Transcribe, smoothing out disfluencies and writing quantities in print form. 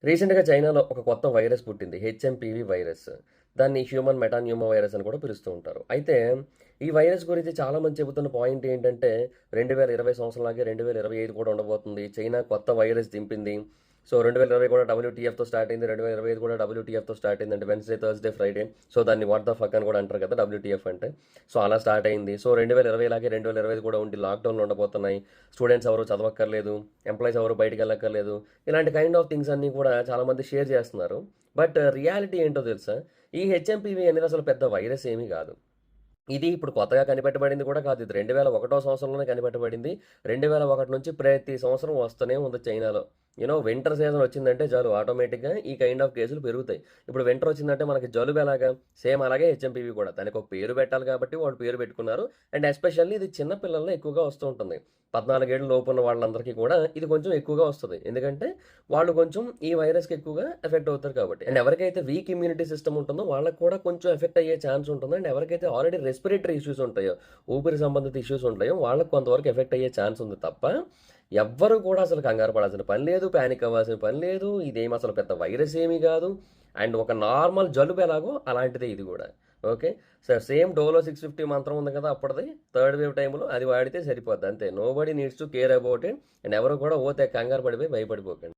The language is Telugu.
రీసెంట్‌గా చైనాలో ఒక కొత్త వైరస్ పుట్టింది. HMPV virus. దాన్ని హ్యూమన్ మెటాన్యూమా వైరస్ అని కూడా పిలుస్తూ ఉంటారు. అయితే ఈ వైరస్ గురించి చాలామంది చెబుతున్న పాయింట్ ఏంటంటే 2020 సంవత్సరంలాగే 2025 కూడా ఉండబోతుంది. చైనా కొత్త వైరస్ దింపింది. సో 2020 కూడా డబ్ల్యూటీఎఫ్‌తో స్టార్ట్ అయింది. 2025 కూడా డబ్ల్యూటీఎఫ్‌తో స్టార్ట్ అయింది. అంటే వెడ్నెస్‌డే, థర్స్‌డే, ఫ్రైడే. సో దాన్ని వాట్ ద ఫక్ అని కూడా అంటారు కదా! డబ్ల్యూటీఎఫ్ అంటే. సో అలా స్టార్ట్ అయింది. సో 2020 లాగే 2025 కూడా ఉండి లాక్‌డౌన్‌లు ఉండబోతున్నాయి. స్టూడెంట్స్ ఎవరు చదవక్కర్లేదు. ఎంప్లాయీస్ ఎవరు బయటికెళ్ళక్కర్లేదు. ఇలాంటి కైండ్ ఆఫ్ థింగ్స్ అన్నీ కూడా చాలామంది షేర్ చేస్తున్నారు. బట్ రియాలిటీ ఏంటో తెలుసా? ఈ హెచ్ఎంపీవీ అనేది అసలు పెద్ద వైరస్ ఏమీ కాదు. ఇది ఇప్పుడు కొత్తగా కనిపెట్టబడింది కూడా కాదు. ఇది 2001 సంవత్సరంలోనే కనిపెట్టబడింది. 2001 నుంచి ప్రతి సంవత్సరం వస్తూనే ఉంది చైనాలో. వింటర్ సీజన్ వచ్చిందంటే చాలు ఆటోమేటిక్‌గా ఈ కైండ్ ఆఫ్ కేసులు పెరుగుతాయి. ఇప్పుడు వింటర్ వచ్చిందంటే మనకి జలుబు ఎలాగా? సేమ్ అలాగే హెచ్ఎంపీవీ కూడా. దానికి ఒక పేరు పెట్టాలి కాబట్టి వాళ్ళు పేరు పెట్టుకున్నారు. అండ్ ఎస్పెషల్లీ ఇది చిన్న పిల్లల్లో ఎక్కువగా వస్తూ ఉంటుంది. 14 ఏళ్ల లోపున్న వాళ్ళందరికీ కూడా ఇది కొంచెం ఎక్కువగా వస్తది. ఎందుకంటే వాళ్ళు కొంచెం ఈ వైరస్‌కి ఎక్కువగా ఎఫెక్ట్ అవుతారు కాబట్టి. అండ్ ఎవరికైతే వీక్ ఇమ్యూనిటీ సిస్టమ్ ఉంటుందో వాళ్ళకి కూడా కొంచెం ఎఫెక్ట్ అయ్యే ఛాన్స్ ఉంటుంది. అండ్ ఎవరికైతే ఆల్రెడీ రెస్పిరేటరీ ఇష్యూస్ ఉంటాయో, ఊపిరి సంబంధిత ఇష్యూస్ ఉంటాయో వాళ్ళకి కొంతవరకు ఎఫెక్ట్ అయ్యే ఛాన్స్ ఉంది తప్ప, ఎవ్వరు కూడా అసలు కంగారు పడాల్సిన పని లేదు. పానిక్ అవ్వాల్సిన పని లేదు. ఇదేమి అసలు పెద్ద వైరస్ ఏమీ కాదు. అండ్ ఒక నార్మల్ జలుబు ఎలాగో అలాంటిదే ఇది కూడా. ఓకే. సేమ్ డోలో 650 మంత్రం ఉంది కదా అప్పటిది థర్డ్ వేవ్ టైంలో అది వాడితే సరిపోద్ది అంతే. Nobody needs to care about it. And ఎవరు కూడా కంగారు పడిపోయి భయపడిపోకండి.